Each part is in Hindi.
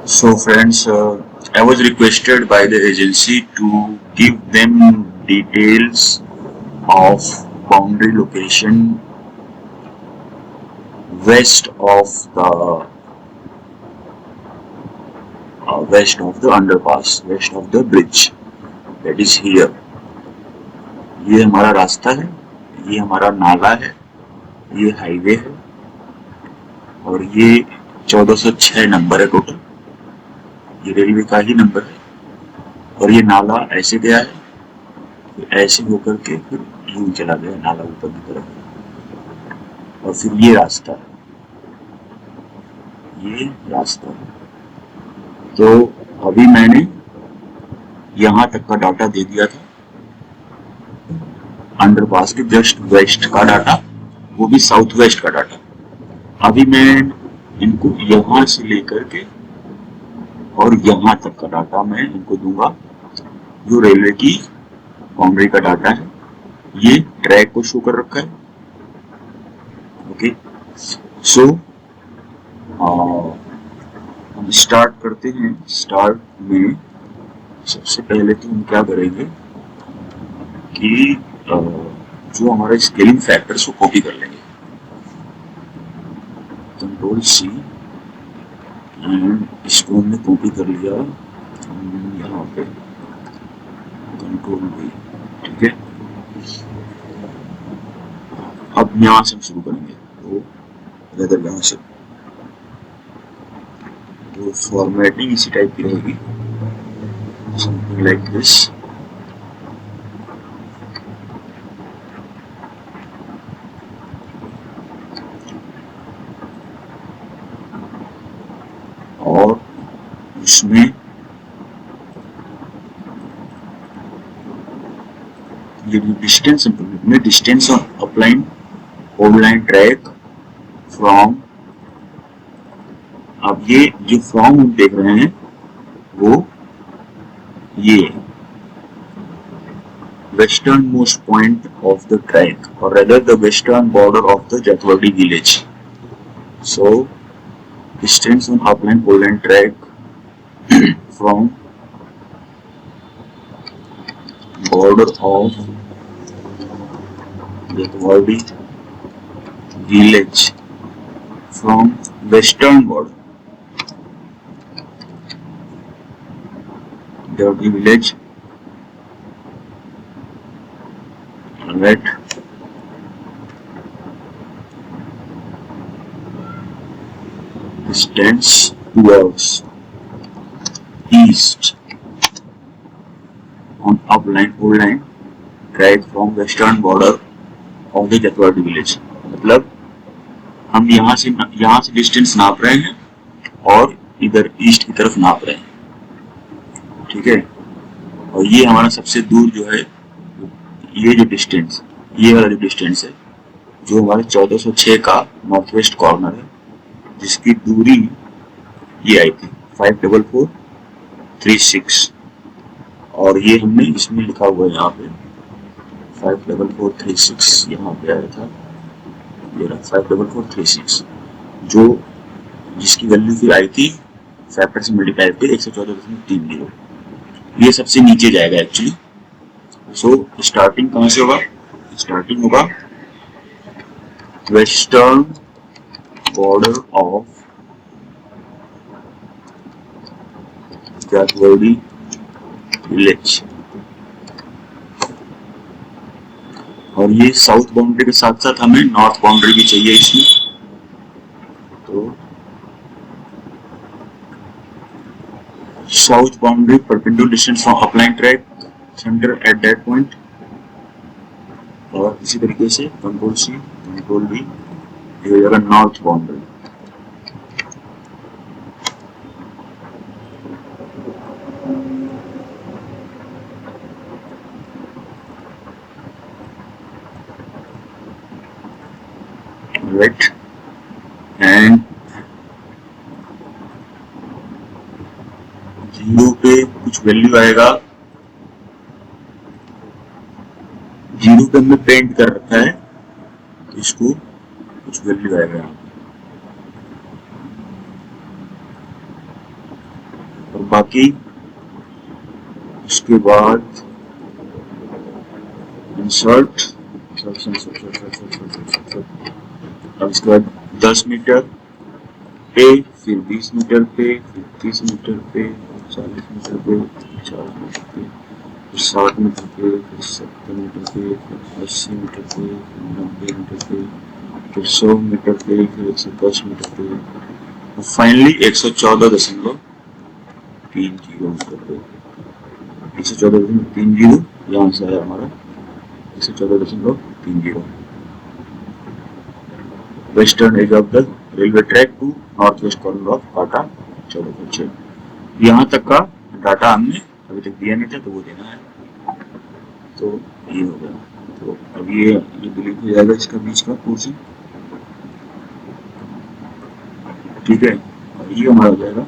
So friends, I was requested by the agency to give them details of boundary location west of the underpass, west of the bridge. That is here. ये हमारा रास्ता है, ये हमारा नाला है, ये हाईवे है और ये 1406 नंबर है टोटल। ये रेलवे का ही नंबर है और ये नाला ऐसे गया है, फिर ऐसे होकर के फिर यूं चला गया नाला ऊपर की तरफ और फिर ये रास्ता है, ये रास्ता है। तो अभी मैंने यहाँ तक का डाटा दे दिया था, अंडरपास के जस्ट वेस्ट का डाटा, वो भी साउथ वेस्ट का डाटा। अभी मैं इनको यहाँ से लेकर के और यहाँ तक का डाटा मैं इनको दूंगा, जो रेलवे की बाउंड्री का डाटा है। ये ट्रैक को शो कर रखा है। ओके, सो हम स्टार्ट करते हैं। स्टार्ट में सबसे पहले तो हम क्या करेंगे कि जो हमारा स्केलिंग फैक्टर्स को कॉपी कर लेंगे। कंट्रोल सी एंड इसको हमने कॉपी कर लिया यहाँ पे, कंट्रोल वी। ठीक है, अब यहाँ से हम शुरू करेंगे। तो वेदर यहाँ से तो फॉर्मेटिंग इसी टाइप की रहेगी, समथिंग लाइक दिस। और इसमें ये डिस्टेंस में distance of upline old line track from, अब ये जो फ्रॉम हम देख रहे हैं वो ये western most point of the track और rather the western border of the जतवर्डी village. So distance on upland old line track from border of Jatwardi village, from western border Jatwardi village at distance towards east on upline old line track from western border of the Jatwardi village। मतलब हम यहाँ से डिस्टेंस नाप रहे हैं और इधर ईस्ट की तरफ नाप रहे हैं। ठीक है, और ये हमारा सबसे दूर जो है, ये जो डिस्टेंस, ये वाला जो डिस्टेंस है, जो हमारे 1406 का नॉर्थ वेस्ट कॉर्नर है, जिसकी दूरी ये आई थी 54436 और ये हमने इसमें लिखा हुआ है यहाँ पे 54436, यहाँ पे आया था ये 54436, जो जिसकी वैल्यू फिर आई थी फैक्टर से मल्टीप्लाई करके 114.30। ये सबसे नीचे जाएगा एक्चुअली। सो स्टार्टिंग कहाँ से होगा? स्टार्टिंग होगा western border of Jatwardi village और ये साउथ बाउंड्री के साथ साथ हमें नॉर्थ बाउंड्री भी चाहिए इसमें। तो south boundary perpendicular distance from upline track centre at that point, और इसी तरीके से कंट्रोल सी कंट्रोल वी, ये हो जाएगा नॉर्थ बाउंड्री। राइट, एंड 0 पे कुछ वैल्यू आएगा, 0 पे हमने पेंट कर रखा है, तो इसको कुछ वैल्यू आएगा यहाँ पे। और बाकी उसके बाद इंसर्ट, अब इसके बाद 10 मीटर पे, फिर 20 मीटर पे, फिर 30 मीटर पे, 40 मीटर पे, 50 मीटर पे, फिर 60 मीटर पे, फिर 70 मीटर पे, फिर 80 मीटर पे, फिर 90 मीटर पे, फिर 100 मीटर पे, फिर 110 मीटर पे, और फाइनली 114.30 मीटर पे। 114.30 यहाँ से आया हमारा 114.30। Western edge of the railway track to north west corner of काटा 14.6। यहाँ तक का डाटा हमने अभी तक दिया नहीं था, तो वो देना है। तो ये हो गया। तो अब ये डिलीट हो जाएगा इसका बीच का पोर्शन, ठीक है। और ये हमारा हो जाएगा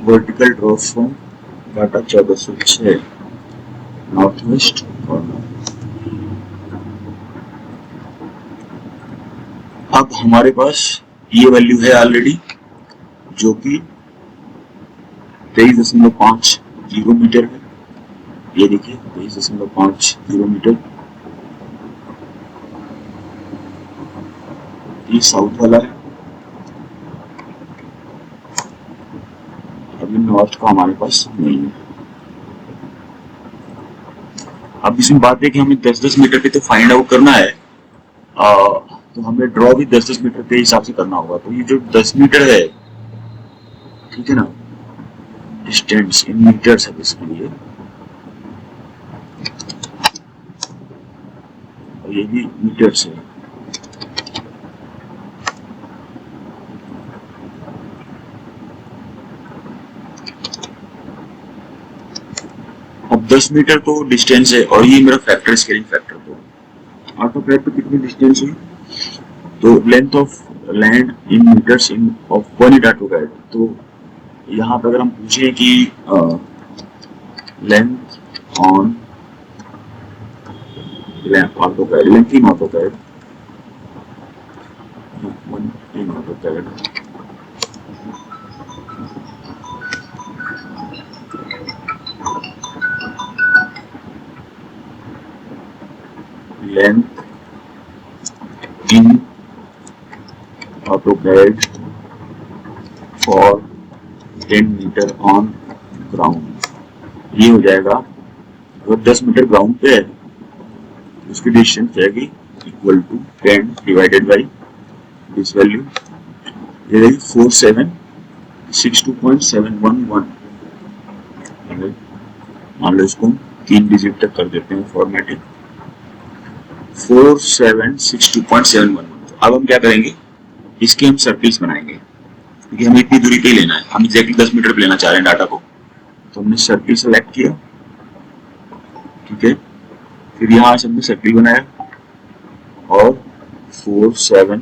वर्टिकल ड्रॉप फ्रॉम काटा 1406 नॉर्थ वेस्ट कॉर्नर। अब हमारे पास ये वैल्यू है ऑलरेडी, जो कि 23.50 मीटर है। ये देखिए 23.50 मीटर, ये साउथ वाला है। अभी नॉर्थ का हमारे पास नहीं है। अब इसमें बात है कि हमें 10-10 मीटर पे तो फाइंड आउट करना है, तो हमें ड्रॉ भी 10-10 मीटर के हिसाब से करना होगा। तो ये जो 10 मीटर है, ठीक है ना, डिस्टेंस इन मीटर्स है इसके लिए, और ये भी मीटर्स है। अब 10 मीटर तो डिस्टेंस है, और ये मेरा फैक्टर स्केलिंग फैक्टर। तो ऑटोकैड पे कितनी डिस्टेंस है, तो length of land in metres in of one it AutoCAD. तो यहाँ पर अगर हम पूछें कि length on AutoCAD, length in AutoCAD, in AutoCAD, length in AutoCAD for 10 metre on ground, ये हो जाएगा। अगर 10 मीटर ग्राउंड पे है, उसकी डिस्टेंस जाएगी equal to 10 divided by this value, ये रहेगी 4762.711। मान लो इसको 3 डिजिट तक कर देते हैं फॉर्मेटिंग, 4762.711। अब हम क्या करेंगे, इसके हम सर्किल्स बनाएंगे, क्योंकि हमें इतनी दूरी पे ही लेना है। हम एग्जैक्टली 10 मीटर पे लेना चाह रहे हैं डाटा को। तो हमने सर्किल सेलेक्ट किया, ठीक है। फिर यहाँ से हमने सर्किल बनाया, और 47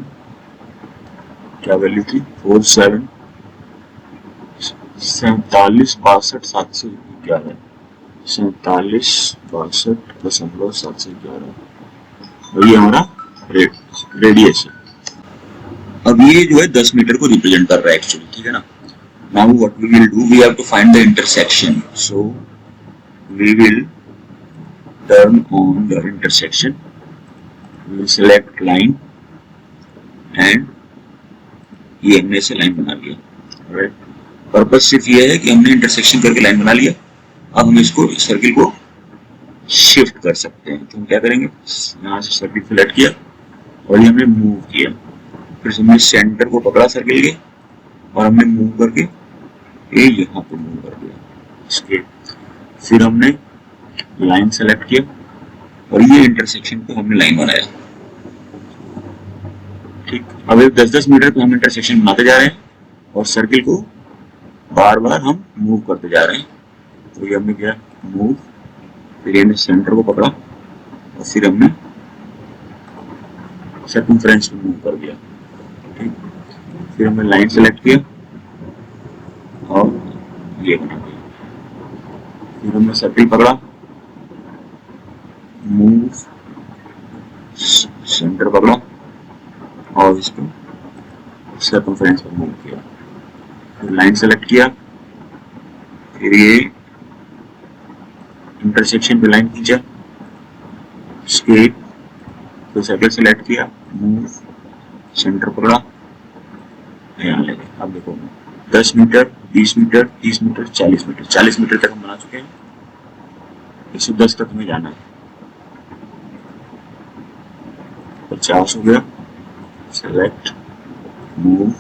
क्या वैल्यू थी, 47,62,711, 47,62,711, और ये हमारा रेडियस है। अब ये जो है 10 मीटर को रिप्रेजेंट कर रहा है एक्चुअली, ठीक है ना। Now what we will do, we have to find the intersection. So we will turn on the intersection, we will select line, and ये हमने ऐसे लाइन बना लिया। राइट, पर्पज सिर्फ ये है कि हमने इंटरसेक्शन करके लाइन बना लिया। अब हम इसको सर्किल को शिफ्ट कर सकते हैं। तो हम क्या करेंगे, यहाँ से सर्किल सेलेक्ट किया, और ये हमने मूव किया। फिर हमने सेंटर को पकड़ा सर्किल के, और हमने मूव करके ये यहाँ पे मूव कर दिया इसके। फिर हमने लाइन सेलेक्ट किया, और ये इंटरसेक्शन पे हमने लाइन बनाया, ठीक। अब 10-10 मीटर पे हम इंटरसेक्शन बनाते जा रहे हैं, और सर्किल को बार बार हम मूव करते जा रहे हैं। तो ये हमने किया मूव, फिर हमने सेंटर को पकड़ा, और फिर हमने सर्कमफ्रेंस पे मूव कर दिया, ठीक। फिर हमने लाइन सेलेक्ट किया, और ये बना दिया। फिर हमने सर्किल पकड़ा, मूव, सेंटर पकड़ा और इसको सर्कमफ्रेंस पर मूव किया, फिर लाइन सेलेक्ट किया, फिर ये इंटरसेक्शन पे लाइन खींचा, स्केप, फिर सर्कल सेलेक्ट किया, मूव, सेंटर पकड़ा, यहाँ ले गए। अब देखो 10 metre, 20 metre, 30 metre, 40 metre, 40 metre तक हम बना चुके हैं, 110 तक हमें जाना है, 50 हो गया, सेलेक्ट, मूव,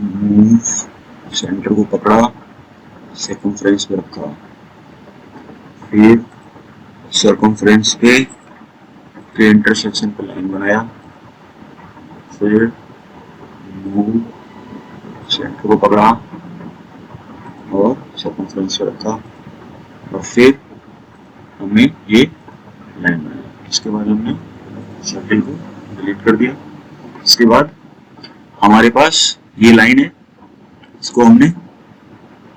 मूव, सेंटर को पकड़ा, सर्कमफ्रेंस पे रखा, फिर सर्कमफ्रेंस पे इंटरसेक्शन पे लाइन बनाया, फिर मूव, सेंटर को पकड़ा और सर्कमफ्रेंस पे रखा, और फिर हमने ये लाइन बनाया। इसके बाद हमने सर्किल को डिलीट कर दिया। इसके बाद हमारे पास ये लाइन है, इसको हमने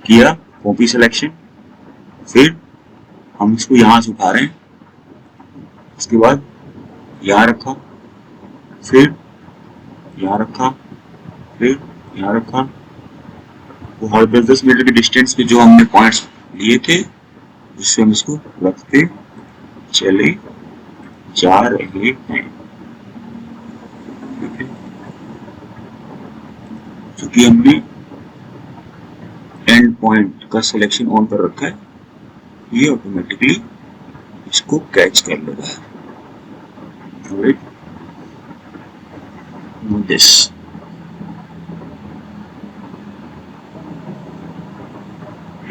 किया कॉपी सिलेक्शन, फिर हम इसको यहां से उठा रहे हैं, इसके बाद यहाँ रखा, फिर यहाँ रखा, फिर यहाँ रखा, वो हर 10-10 मीटर के डिस्टेंस पे जो हमने पॉइंट्स लिए थे जिससे हम इसको रखते चले जा रहे हैं। ठीक है, क्योंकि हमने एंड पॉइंट का सिलेक्शन ऑन कर रखा है, ये ऑटोमेटिकली इसको कैच कर लेगा। Right? This.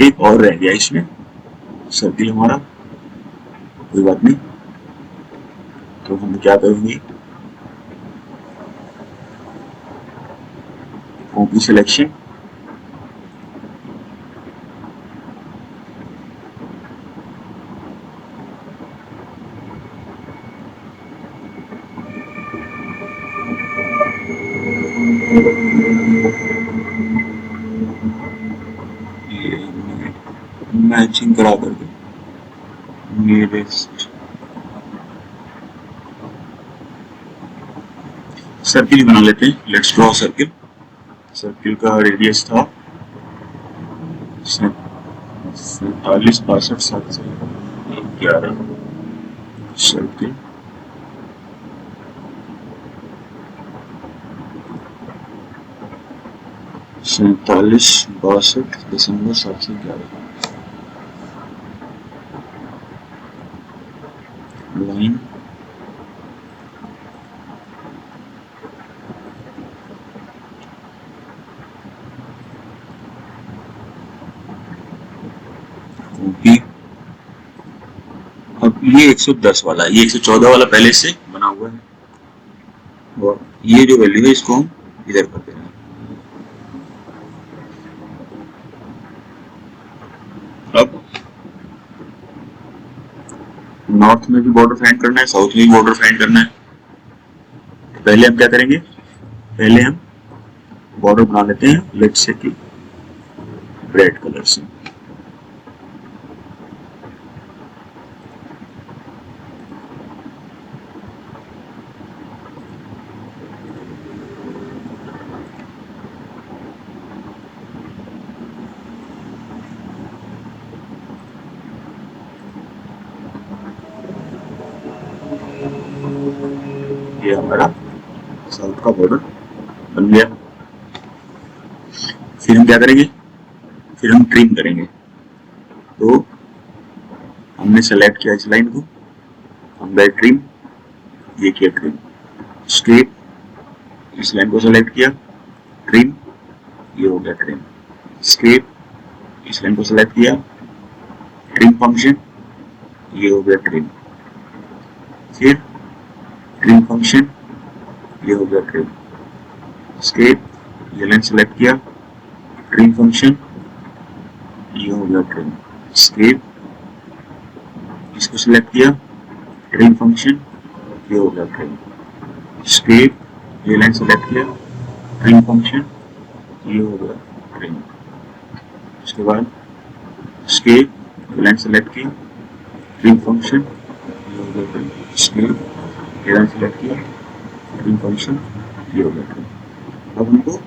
एक और रह गया इसमें सर्किल हमारा, कोई बात नहीं, तो हम क्या करेंगे, कॉपी सिलेक्शन, मैचिंग करा करके नियरेस्ट सर्किल बना लेते हैं। Let's draw circle. सर्किल का रेडियस था 47, 62, 7 से 11। सर्किल सैतालीस 62.711 लाइन कॉपी। अब ये 110 वाला, ये 114 वाला पहले से बना हुआ है, और ये जो वैल्यू है इसको हम इधर कर देना। अब नॉर्थ में भी बॉर्डर फाइंड करना है, साउथ में भी बॉर्डर फाइंड करना है। पहले हम क्या करेंगे, पहले हम बॉर्डर बना लेते हैं, लेट्स से कि रेड कलर से। ये हमारा साउथ का बॉर्डर बन गया। फिर हम क्या करेंगे, फिर हम ट्रिम करेंगे। तो हमने सेलेक्ट किया इस लाइन को, हम गए ट्रिम, ये किया ट्रिम, स्ट्रेट, इस लाइन को सेलेक्ट किया, ट्रिम, ये हो गया ट्रिम, स्केप, इस लाइन को सेलेक्ट किया, ट्रिम फंक्शन, ये हो गया ट्रिम, फिर ट्रिम फंक्शन, ये हो गया ट्रिम, स्केप, ये लाइन सेलेक्ट किया, ट्रिम फंक्शन, ये हो गया ट्रिम, स्केप, इसको सिलेक्ट किया, ट्रिम फंक्शन, ये हो गया ट्रिम, स्केप, ये लाइन सेलेक्ट किया, ट्रिम फंक्शन, ये हो गया ट्रिम, उसके बाद स्केप, ये लाइन सेलेक्ट की, ट्रिम फंक्शन, ये हो गया ट्रिम, स्केप, ये लाइन सेलेक्ट किया, ट्रिम फंक्शन, ये हो गया ट्रिम। अब हमको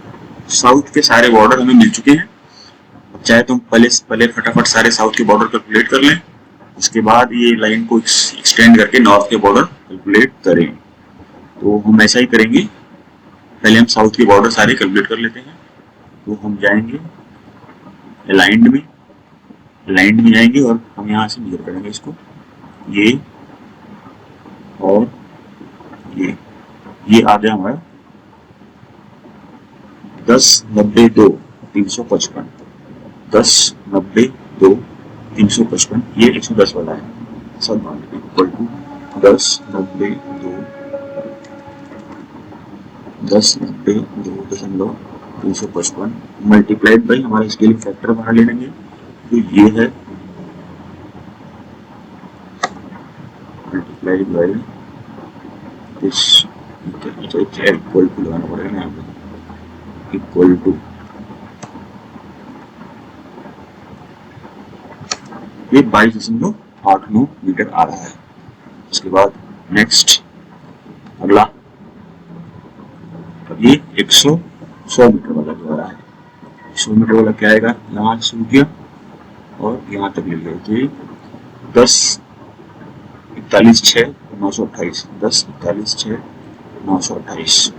साउथ के सारे बॉर्डर हमें मिल चुके हैं। चाहे तो पहले फटाफट सारे साउथ के बॉर्डर कैलकुलेट कर लें, उसके बाद ये लाइन को एक्सटेंड करके नॉर्थ के बॉर्डर कैलकुलेट करें। तो हम ऐसा ही करेंगे, पहले हम साउथ के बॉर्डर सारे कैलकुलेट कर लेते हैं। तो हम जाएंगे अलाइंड में जाएंगे और हम यहाँ से मेजर करेंगे इसको, ये और ये आ गया हमारा 10, 90, 2, 355, 10, 90, 2, 355, ये 110 वाला है। सब इक्वल टू 10, 90, 2, 10, 90, 2.355 मल्टीप्लाइड बाई हमारा स्केल फैक्टर बाहर ले लेंगे, तो ये है multiplied by this, equal to लगाना पड़ेगा ना यहाँ पे, इक्वल टू, ये 22.89 मीटर आ रहा है। उसके बाद नेक्स्ट अगला, अब ये 100 मीटर वाला जो आ रहा है, 100 मीटर वाला क्या आएगा, यहाँ से शुरू किया और यहाँ तक ले गए, तो ये 10, 41, 6, 928, 10, 41, 6, 928,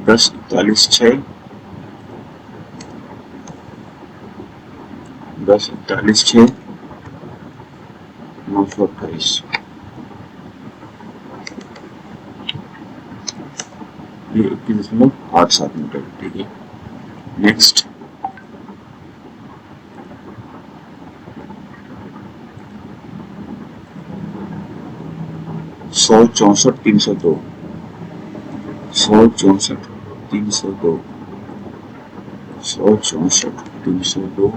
10, 41, 6, 10, 41, 6, 928, ये 21.87 मीटर, ठीक है। नेक्स्ट 164, 302, 164, 302, 164, 302,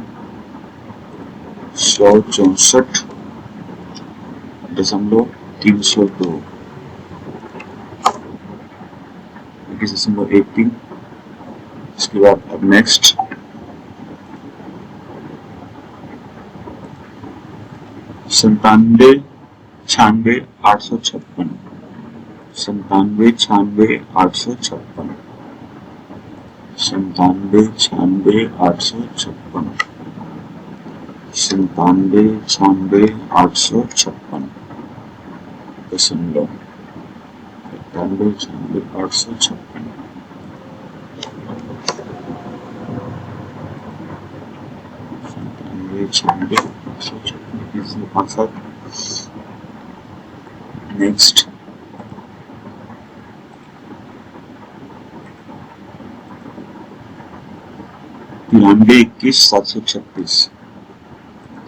164.302, 21.18। इसके बाद अब नेक्स्ट 97, 96, 856, 97, 96, 856, 97, 96, 856, 97, 96, 856 दशमलव 97, 96, 856, 97, 96, 856। नेक्स्ट 93, 21, 736,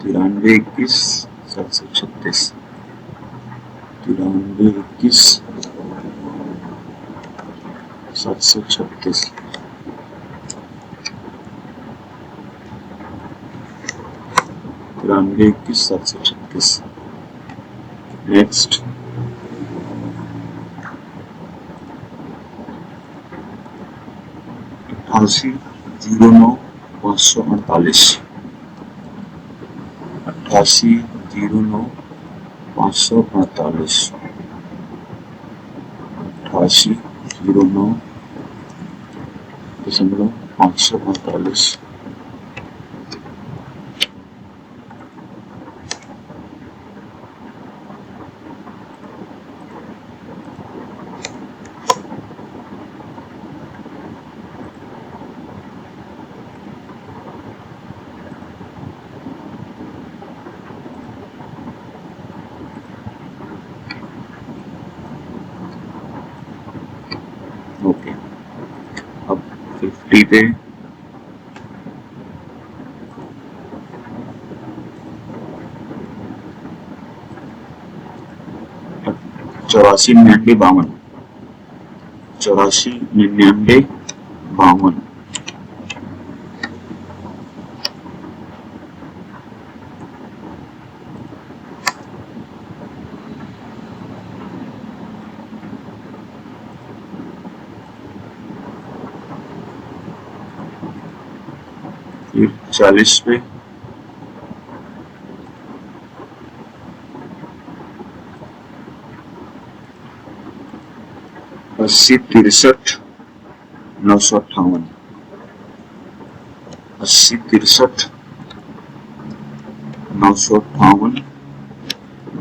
93, 21, 736, 93, 21, 736, 93, 21, 736। नेक्स्ट 88, 09, 548, 88, 09, 548, 88, 09, 548। 50 पे 84, 99, 52, 84, 99, 52, फिर 40 पे 80, 63, 958, 80, 63, 958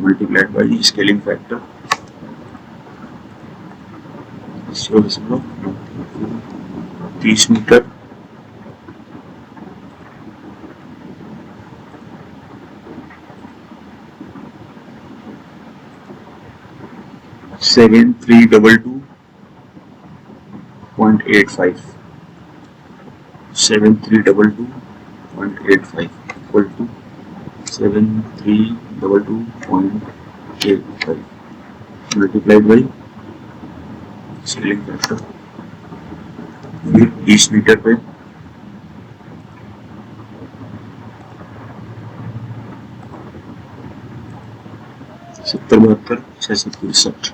multiplied by scaling factor 30 metre 7322.85, 7322.85 equal to 7322.85 multiplied by scaling factor, फिर 20 मीटर पे 70, 72, 663,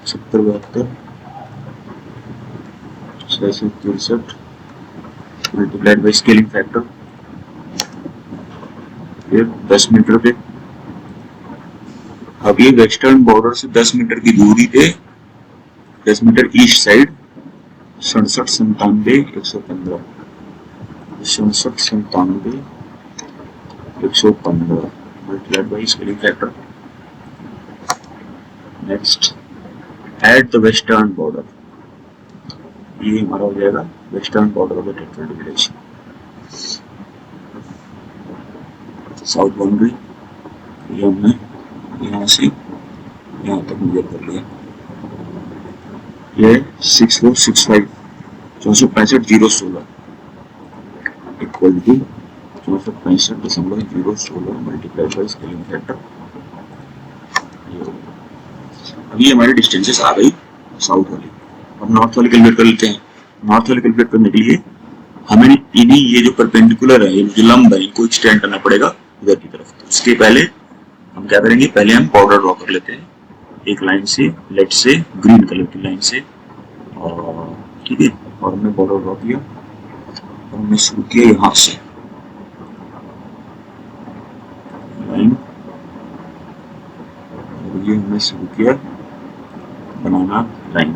70, 72, 663 मल्टीप्लाइड बाई स्केलिंग फैक्टर, फिर 10 मीटर पे। अब ये वेस्टर्न बॉर्डर से 10 मीटर की दूरी पे 10 metre east side 67, 97, 115, 67, 97, 115 multiplied by scaling factor. Next at the western border, ये हमारा हो जाएगा western border of the tetrahedral village. South boundary ये हमने यहाँ से यहाँ तक मेजर कर लिया, ये 6465 6465.016 equal to 6465.016 multiplied by scaling factor. अभी हमारी डिस्टेंसेस आ गई साउथ वाली। अब नॉर्थ वाली कैलकुलेट कर लेते हैं। नॉर्थ वाली कैलकुलेट करने के लिए हमें इन्हीं ये जो परपेंडिकुलर है, जो लंब है, इनको एक्सटेंड करना पड़ेगा इधर की तरफ। तो उसके पहले हम क्या करेंगे, पहले हम बॉर्डर ड्रॉ कर लेते हैं एक लाइन से, लेट से ग्रीन कलर की लाइन से, और ठीक है, और हमने बॉर्डर ड्रॉ किया और हमने शुरू किया यहाँ से लाइन, और ये हमने शुरू किया बनाना लाइन।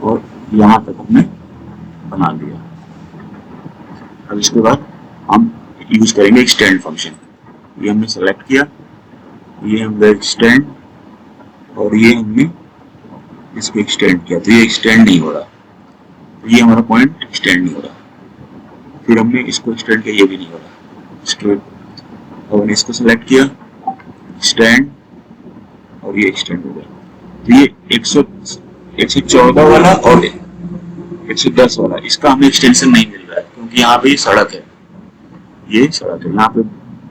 और यहाँ तक हमने बना दिया। अब इसके बाद हम यूज करेंगे एक्सटेंड फंक्शन। ये हमने सेलेक्ट किया, ये हमने एक्सटेंड, और ये हमने इसको एक्सटेंड किया, तो ये एक्सटेंड नहीं हो रहा, तो ये हमारा पॉइंट एक्सटेंड नहीं हो रहा। फिर हमने इसको एक्सटेंड किया, ये भी नहीं हो रहा। इसके और हमने इसको सेलेक्ट किया, एक्सटेंड, और ये एक्सटेंड हो गया। तो ये 114 वाला और 110 वाला, इसका हमें एक्सटेंशन नहीं मिल रहा है क्योंकि यहाँ पे सड़क है, ये सड़क है, यहाँ पे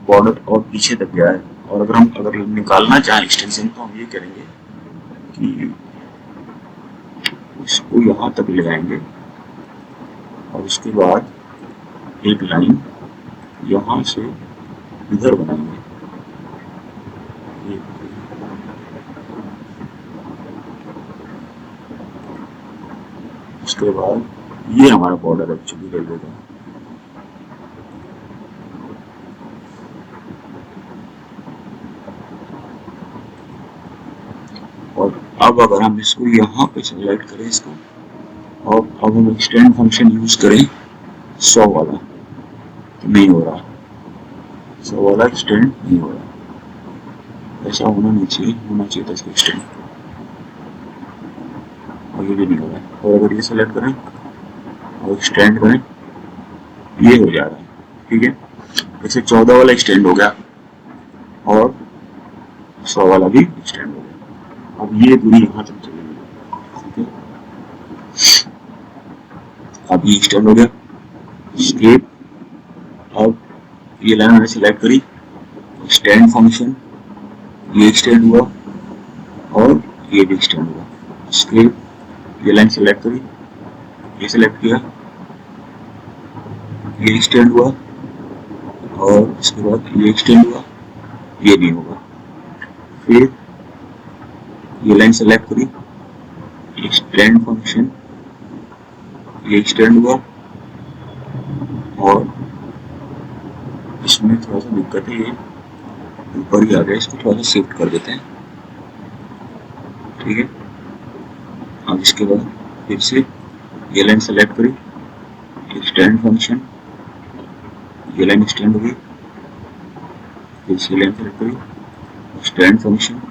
बॉर्डर और पीछे तक गया है। और अगर हम निकालना चाहें एक्सटेंशन, तो हम ये करेंगे कि इसको यहाँ तक ले आएंगे और उसके बाद एक लाइन यहाँ से इधर बनाएंगे, उसके बाद ये हमारा बॉर्डर एक्चुअली रेलवे का। और अब अगर हम इसको यहाँ पे सेलेक्ट करें इसको, और अब हम एक्सटेंड फंक्शन यूज करें 100 वाला, तो नहीं हो रहा, 100 वाला एक्सटेंड नहीं हो रहा। ऐसा होना नहीं चाहिए, होना चाहिए था इसको एक्सटेंड, और ये भी नहीं हो रहा है। और अगर ये सेलेक्ट करें और एक्सटेंड करें, ये हो जा रहा है, ठीक है। जैसे 14 वाला एक्सटेंड हो गया और 100 वाला भी एक्सटेंड हो गया। अब ये दूरी यहाँ तक चलेगी, ठीक है। अब ये एक्सटेंड हो गया, स्केप। अब ये लाइन मैंने सिलेक्ट करी, एक्सटेंड फंक्शन, ये एक्सटेंड हुआ और ये भी एक्सटेंड हुआ। स्केप, ये लाइन सिलेक्ट करी, ये सिलेक्ट किया, ये एक्सटेंड हुआ और इसके बाद ये एक्सटेंड हुआ, ये भी होगा। फिर ये लाइन सेलेक्ट करी, एक्सटेंड फंक्शन, ये एक्सटेंड हुआ और इसमें थोड़ा सा दिक्कत है, ये ऊपर ही आ गया, इसको थोड़ा सा शिफ्ट कर देते हैं, ठीक है। अब इसके बाद फिर से ये लाइन सेलेक्ट करी, एक्सटेंड फंक्शन, ये लाइन एक्सटेंड हो गई, फिर से लाइन सेलेक्ट करी, एक्सटेंड फंक्शन,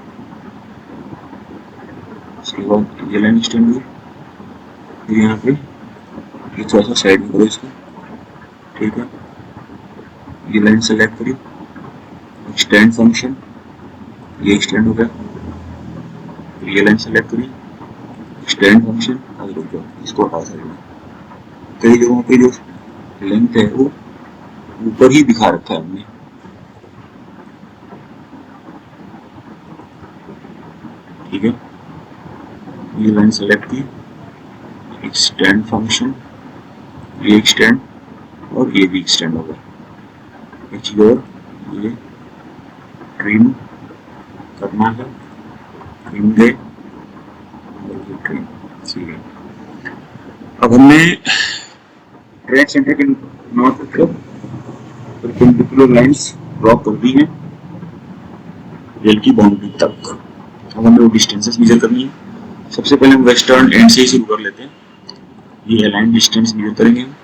इसके बाद ये लाइन एक्सटेंड हुई, फिर यहाँ पे ये थोड़ा सा साइड में करो इसको, ठीक है। ये लाइन सेलेक्ट करी, एक्सटेंड फंक्शन, ये एक्सटेंड हो गया, फिर ये लाइन सेलेक्ट करी, एक्सटेंड फंक्शन, अब रुक जाओ, इसको हटा साइड में। कई जगहों पे जो लेंथ है वो ऊपर ही दिखा रखा है हमने, ठीक है। ये लाइन सेलेक्ट की, एक्सटेंड फंक्शन, ये एक्सटेंड और ये भी एक्सटेंड हो गया। एक चीज और, ये ट्रिम करना है, ट्रिम दे, ट्रिम, ठीक है। अब हमने ट्रैक सेंटर के नॉर्थ की तरफ परपेंडिकुलर लाइंस ड्रॉ कर दी हैं रेल की बाउंड्री तक। अब हमें वो डिस्टेंसेस मेजर करनी है। सबसे पहले हम वेस्टर्न एंड से ही शुरू कर लेते हैं। ये अलाइन डिस्टेंस मेजर करेंगे हम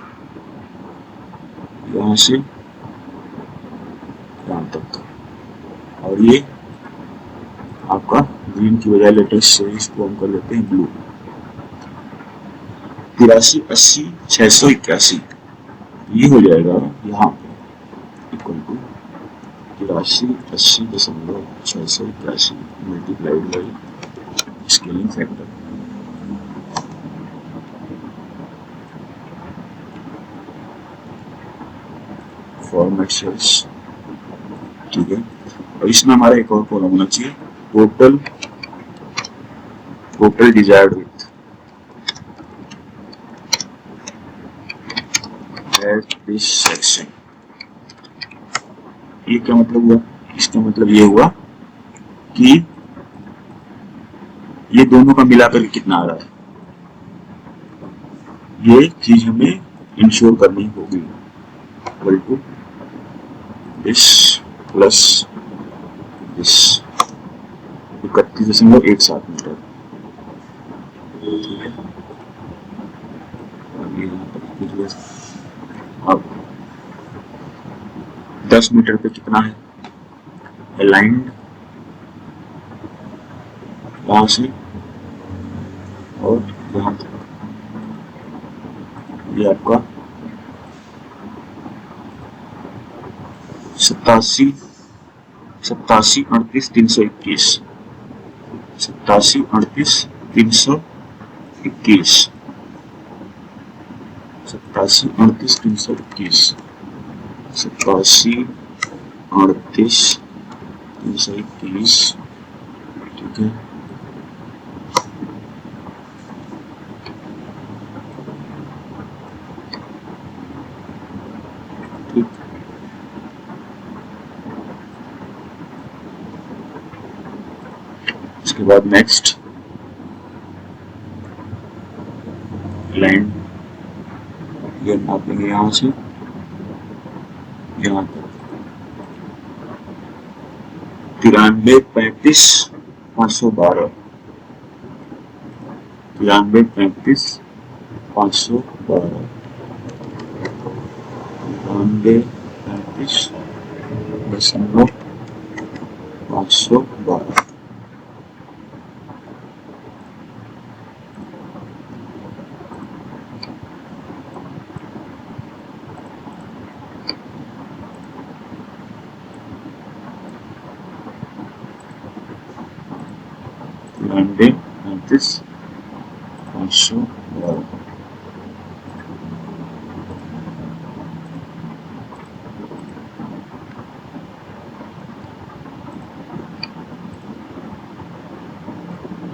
यहाँ से यहाँ तक, और ये आपका ग्रीन की बजाय लेटेस्ट से इसको हम कर लेते हैं ब्लू। 83, 80, 681 ये हो जाएगा यहाँ पे equal to 83,80,681 multiplied by scaling factor. Format cells, ठीक है। और इसमें हमारा एक और कॉलम होना चाहिए, total desired width at this section. ये क्या मतलब हुआ? इसका मतलब ये हुआ कि ये दोनों का मिलाकर कितना आ रहा है, ये चीज हमें इंश्योर करनी होगी। Equal to this plus this 31.17 metre, ठीक है। अब 10 मीटर पे कितना है अलाइंड, वहां से और यहाँ तक, ये आपका 87, 38, 321, 87, 38, 321, 87, 38, 321, 87, 38, 321, ठीक है। उसके बाद नेक्स्ट लाइन ये नापेंगे यहाँ से यहाँ तक 93, 35, 512, 93, 35, 512, 93, 35, 512। 93 35 512।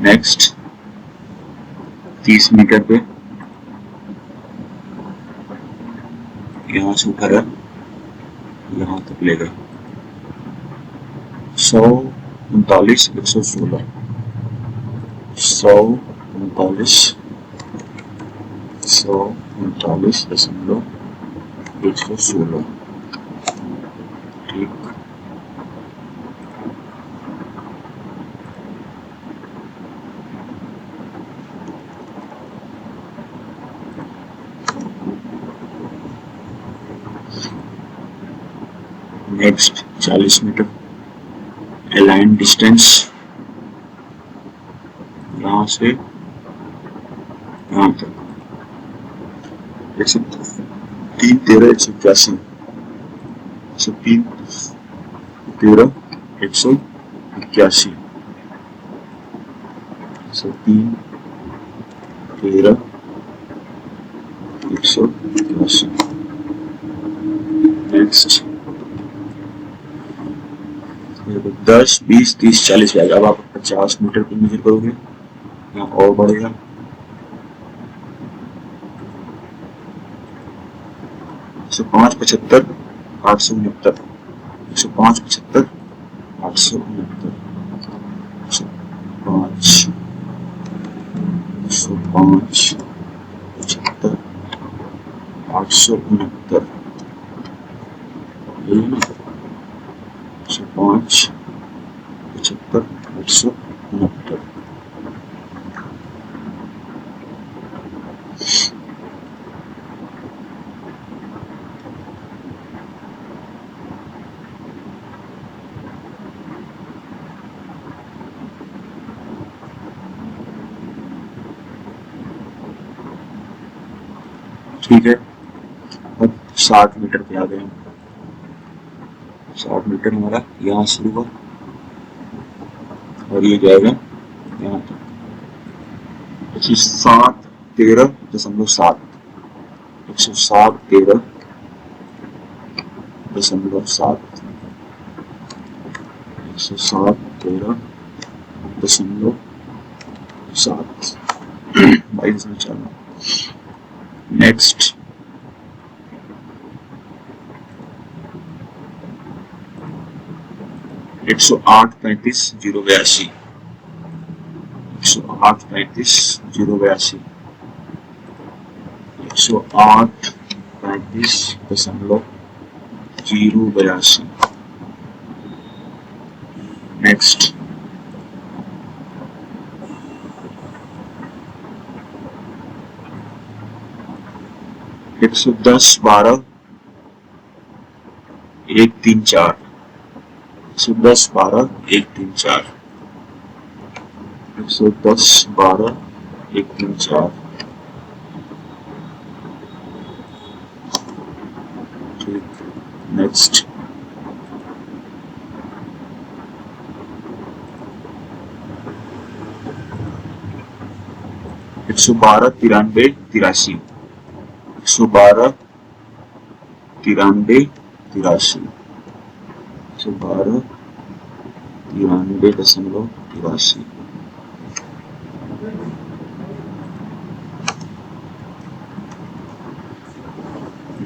नेक्स्ट 30 मीटर पे यहाँ से उठा रहा यहाँ तक लेगा 139 116 139.116 ठीक। नेक्स्ट 40 मीटर अलाइन डिस्टेंस यहाँ से यहाँ तक 103 13 181 103 13 181 103 13 181। नेक्स्ट 10 20 30 40 पे अब आप 50 मीटर पे मेजर करोगे यहाँ और बढ़ेगा 105 75 869 105 75 869 105 75 869 यही ना 105 75 869। ठीक है, अब 60 मीटर पे आ गए हम। 60 मीटर हमारा यहाँ शुरू हुआ और ये जाएगा यहाँ तक 107 13.7 107 13.7 107 13.7 22 में चलना। नेक्स्ट 108 35 082 108 35 082 108 35.082। नेक्स्ट 110 12 134 110 12 134 110 12 134 ठीक। नेक्स्ट 112 93 83 112 93 83 112 93.83।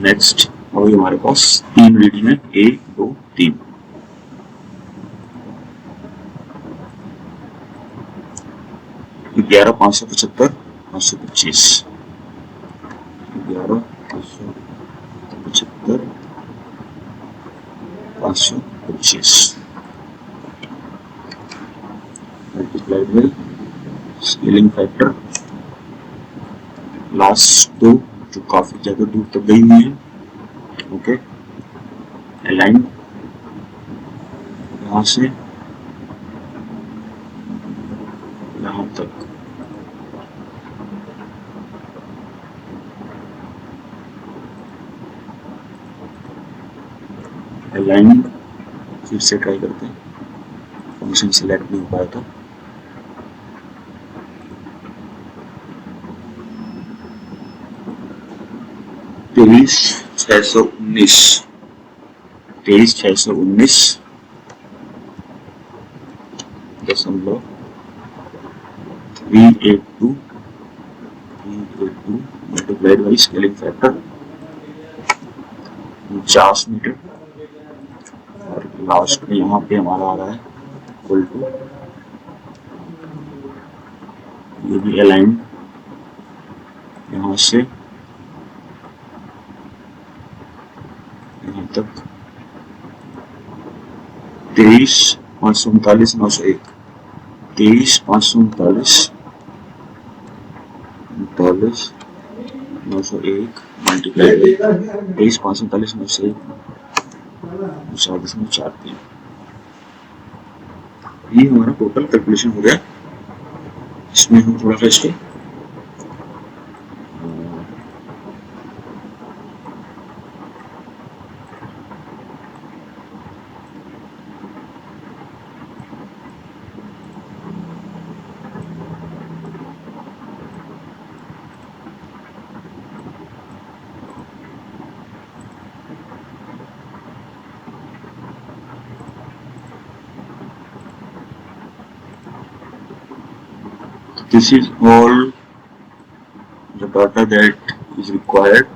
नेक्स्ट अभी हमारे पास 3 रीडिंग है 1 2 3। 11 575 525 11 575 525 multiplied by scaling factor last दो जो काफी ज्यादा दूर तक गई हुई है। ओके, अलाइन यहाँ से यहाँ तक अलाइन फिर से ट्राई करते हैं, फंक्शन सिलेक्ट नहीं हो पाया था। 23,619 23,619 382 multiplied by scaling factor 50 metre, और लास्ट में यहाँ पे हमारा आ रहा है इक्वल टू, ये भी अलाइन यहाँ से यहाँ तक 23,539,901 23,539,901 मल्टीप्लाई 23,539,901 4.43, ये हमारा टोटल कैलकुलेशन हो गया। इसमें हम थोड़ा सा इसको this is all the data that is required।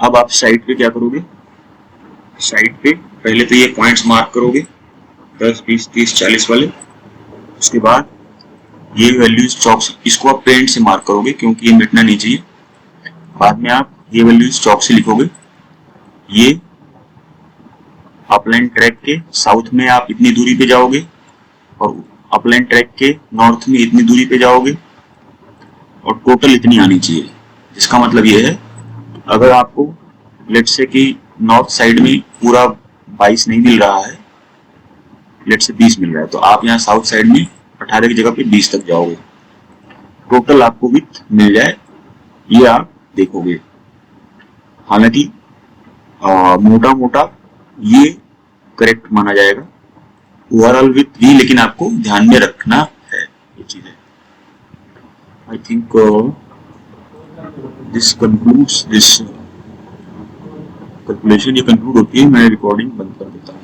अब आप साइट पे क्या करोगे, साइट पे पहले तो ये पॉइंट्स मार्क करोगे 10, 20, 30, 40 वाले। उसके बाद ये वैल्यूज चौक से, इसको आप पेंट से मार्क करोगे क्योंकि ये मिटना नहीं चाहिए। बाद में आप ये वैल्यूज चौक से लिखोगे। ये अपलाइन ट्रैक के साउथ में आप इतनी दूरी पे जाओगे और अपलाइन ट्रैक के नॉर्थ में इतनी दूरी पे जाओगे और टोटल इतनी आनी चाहिए। जिसका मतलब ये है अगर आपको लेट्स से कि नॉर्थ साइड में पूरा 22 नहीं मिल रहा है, लेट्स से 20 मिल रहा है, तो आप यहाँ साउथ साइड में 18 की जगह पे 20 तक जाओगे, टोटल आपको विड्थ मिल जाए, ये आप देखोगे। हालांकि मोटा मोटा ये करेक्ट माना जाएगा ओवरऑल विथ भी, लेकिन आपको ध्यान में रखना है ये चीजें। I think this concludes this calculation, ये कंक्लूड होती है। मैं रिकॉर्डिंग बंद कर देता हूँ।